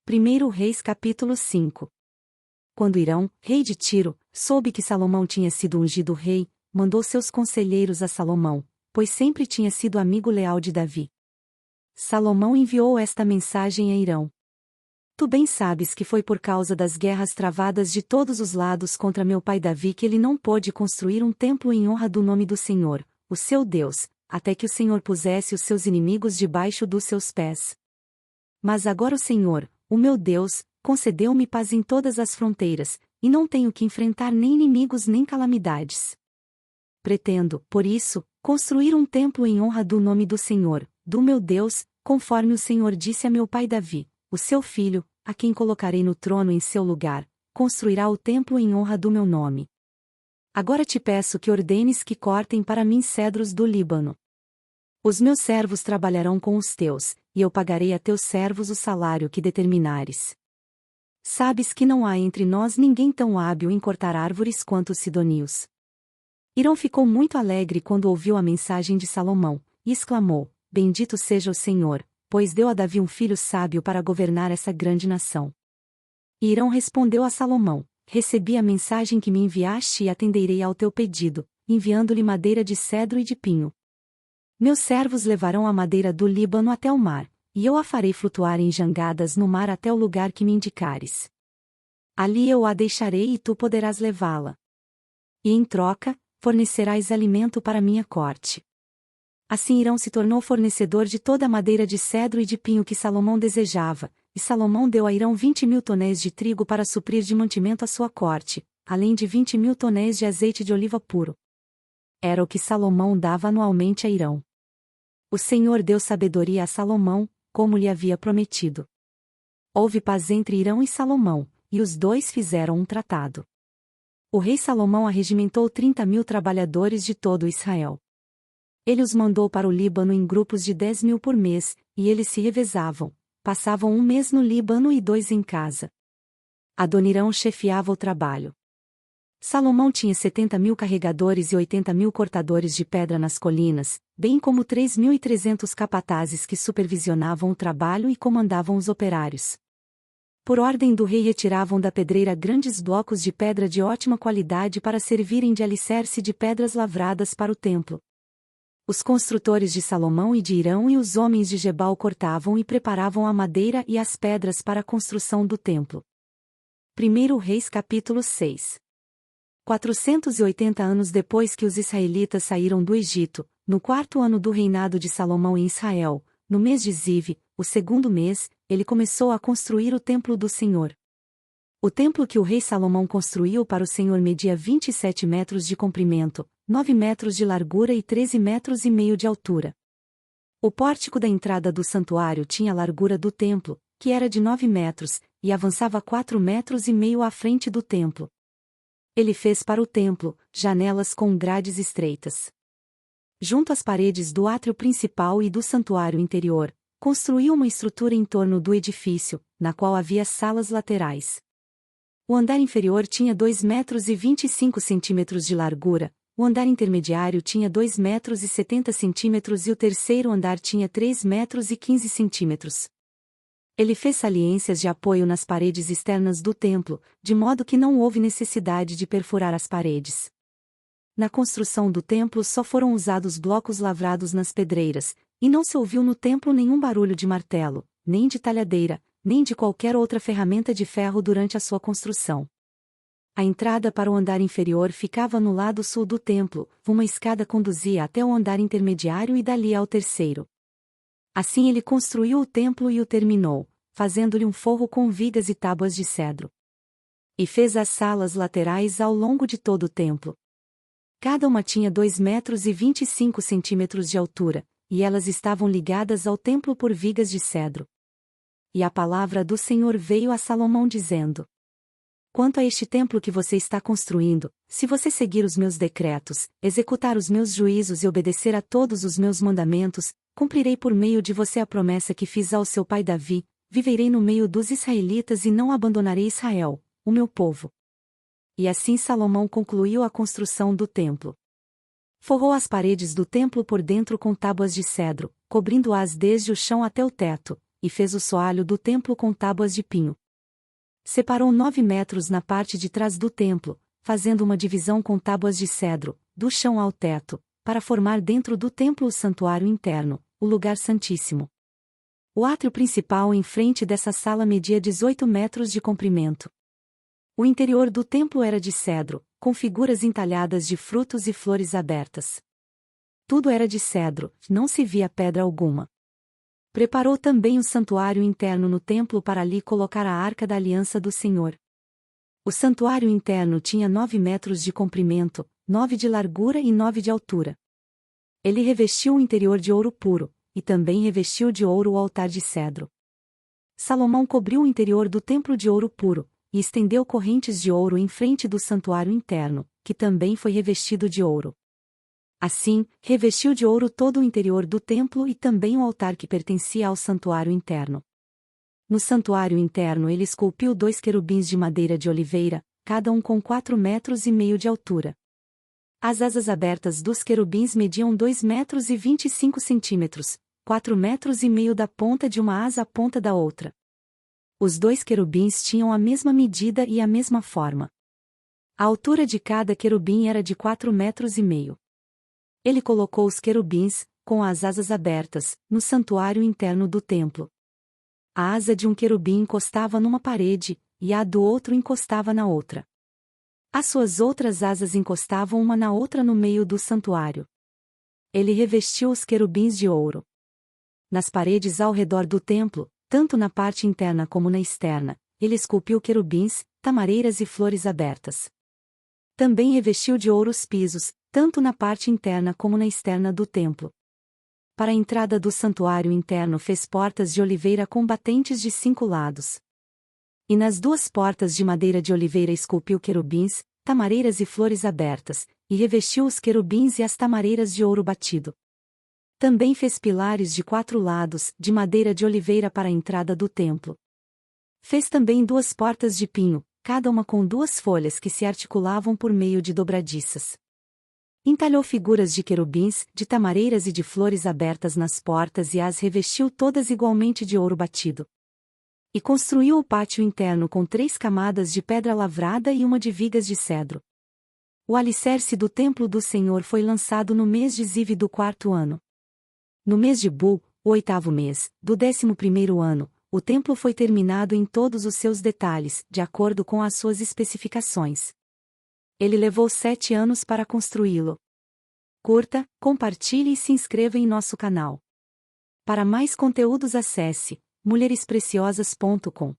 1 Reis capítulo 5. Quando Hirão, rei de Tiro, soube que Salomão tinha sido ungido rei, mandou seus conselheiros a Salomão, pois sempre tinha sido amigo leal de Davi. Salomão enviou esta mensagem a Hirão. Tu bem sabes que foi por causa das guerras travadas de todos os lados contra meu pai Davi que ele não pôde construir um templo em honra do nome do Senhor, o seu Deus, até que o Senhor pusesse os seus inimigos debaixo dos seus pés. Mas agora o Senhor, o meu Deus, concedeu-me paz em todas as fronteiras, e não tenho que enfrentar nem inimigos nem calamidades. Pretendo, por isso, construir um templo em honra do nome do Senhor, do meu Deus, conforme o Senhor disse a meu pai Davi, o seu filho, a quem colocarei no trono em seu lugar, construirá o templo em honra do meu nome. Agora te peço que ordenes que cortem para mim cedros do Líbano. Os meus servos trabalharão com os teus, e eu pagarei a teus servos o salário que determinares. Sabes que não há entre nós ninguém tão hábil em cortar árvores quanto os sidonios. Hirão ficou muito alegre quando ouviu a mensagem de Salomão, e exclamou: Bendito seja o Senhor, pois deu a Davi um filho sábio para governar essa grande nação. E Hirão respondeu a Salomão: Recebi a mensagem que me enviaste e atenderei ao teu pedido, enviando-lhe madeira de cedro e de pinho. Meus servos levarão a madeira do Líbano até o mar, e eu a farei flutuar em jangadas no mar até o lugar que me indicares. Ali eu a deixarei e tu poderás levá-la. E em troca, fornecerás alimento para minha corte. Assim Hirão se tornou fornecedor de toda a madeira de cedro e de pinho que Salomão desejava, e Salomão deu a Hirão 20.000 tonéis de trigo para suprir de mantimento a sua corte, além de 20.000 tonéis de azeite de oliva puro. Era o que Salomão dava anualmente a Hirão. O Senhor deu sabedoria a Salomão, como lhe havia prometido. Houve paz entre Hirão e Salomão, e os dois fizeram um tratado. O rei Salomão arregimentou 30.000 trabalhadores de todo Israel. Ele os mandou para o Líbano em grupos de 10.000 por mês, e eles se revezavam, passavam um mês no Líbano e 2 em casa. Adonirão chefiava o trabalho. Salomão tinha 70.000 carregadores e 80.000 cortadores de pedra nas colinas, bem como 3.300 capatazes que supervisionavam o trabalho e comandavam os operários. Por ordem do rei retiravam da pedreira grandes blocos de pedra de ótima qualidade para servirem de alicerce de pedras lavradas para o templo. Os construtores de Salomão e de Hirão e os homens de Gebal cortavam e preparavam a madeira e as pedras para a construção do templo. 1 Reis capítulo 6. 480 anos depois que os israelitas saíram do Egito, no 4º ano do reinado de Salomão em Israel, no mês de Ziv, o 2º mês, ele começou a construir o templo do Senhor. O templo que o rei Salomão construiu para o Senhor media 27 metros de comprimento, 9 metros de largura e 13 metros e meio de altura. O pórtico da entrada do santuário tinha a largura do templo, que era de 9 metros, e avançava 4 metros e meio à frente do templo. Ele fez para o templo janelas com grades estreitas. Junto às paredes do átrio principal e do santuário interior, construiu uma estrutura em torno do edifício, na qual havia salas laterais. O andar inferior tinha 2 metros e 25 centímetros de largura, o andar intermediário tinha 2 metros e 70 centímetros e o terceiro andar tinha 3 metros e 15 centímetros. Ele fez saliências de apoio nas paredes externas do templo, de modo que não houve necessidade de perfurar as paredes. Na construção do templo só foram usados blocos lavrados nas pedreiras, e não se ouviu no templo nenhum barulho de martelo, nem de talhadeira, nem de qualquer outra ferramenta de ferro durante a sua construção. A entrada para o andar inferior ficava no lado sul do templo, uma escada conduzia até o andar intermediário e dali ao terceiro. Assim ele construiu o templo e o terminou, fazendo-lhe um forro com vigas e tábuas de cedro. E fez as salas laterais ao longo de todo o templo. Cada uma tinha 2 metros e 25 centímetros de altura, e elas estavam ligadas ao templo por vigas de cedro. E a palavra do Senhor veio a Salomão dizendo: Quanto a este templo que você está construindo, se você seguir os meus decretos, executar os meus juízos e obedecer a todos os meus mandamentos, cumprirei por meio de você a promessa que fiz ao seu pai Davi, viverei no meio dos israelitas e não abandonarei Israel, o meu povo. E assim Salomão concluiu a construção do templo. Forrou as paredes do templo por dentro com tábuas de cedro, cobrindo-as desde o chão até o teto, e fez o soalho do templo com tábuas de pinho. Separou 9 metros na parte de trás do templo, fazendo uma divisão com tábuas de cedro, do chão ao teto, para formar dentro do templo o santuário interno, o lugar santíssimo. O átrio principal em frente dessa sala media 18 metros de comprimento. O interior do templo era de cedro, com figuras entalhadas de frutos e flores abertas. Tudo era de cedro, não se via pedra alguma. Preparou também o santuário interno no templo para ali colocar a arca da aliança do Senhor. O santuário interno tinha 9 metros de comprimento, 9 de largura e 9 de altura. Ele revestiu o interior de ouro puro, e também revestiu de ouro o altar de cedro. Salomão cobriu o interior do templo de ouro puro, e estendeu correntes de ouro em frente do santuário interno, que também foi revestido de ouro. Assim, revestiu de ouro todo o interior do templo e também o altar que pertencia ao santuário interno. No santuário interno ele esculpiu 2 querubins de madeira de oliveira, cada um com 4,5 metros de altura. As asas abertas dos querubins mediam 2,25 metros, 4,5 metros da ponta de uma asa à ponta da outra. Os 2 querubins tinham a mesma medida e a mesma forma. A altura de cada querubim era de 4,5 metros. Ele colocou os querubins, com as asas abertas, no santuário interno do templo. A asa de um querubim encostava numa parede, e a do outro encostava na outra. As suas outras asas encostavam uma na outra no meio do santuário. Ele revestiu os querubins de ouro. Nas paredes ao redor do templo, tanto na parte interna como na externa, ele esculpiu querubins, tamareiras e flores abertas. Também revestiu de ouro os pisos, tanto na parte interna como na externa do templo. Para a entrada do santuário interno fez portas de oliveira com batentes de 5 lados. E nas 2 portas de madeira de oliveira esculpiu querubins, tamareiras e flores abertas, e revestiu os querubins e as tamareiras de ouro batido. Também fez pilares de 4 lados, de madeira de oliveira para a entrada do templo. Fez também 2 portas de pinho, cada uma com 2 folhas que se articulavam por meio de dobradiças. Entalhou figuras de querubins, de tamareiras e de flores abertas nas portas e as revestiu todas igualmente de ouro batido. E construiu o pátio interno com 3 camadas de pedra lavrada e uma de vigas de cedro. O alicerce do templo do Senhor foi lançado no mês de Ziv do 4º ano. No mês de Bu, o 8º mês, do 11º ano, o templo foi terminado em todos os seus detalhes, de acordo com as suas especificações. Ele levou 7 anos para construí-lo. Curta, compartilhe e se inscreva em nosso canal. Para mais conteúdos acesse mulherespreciosas.com.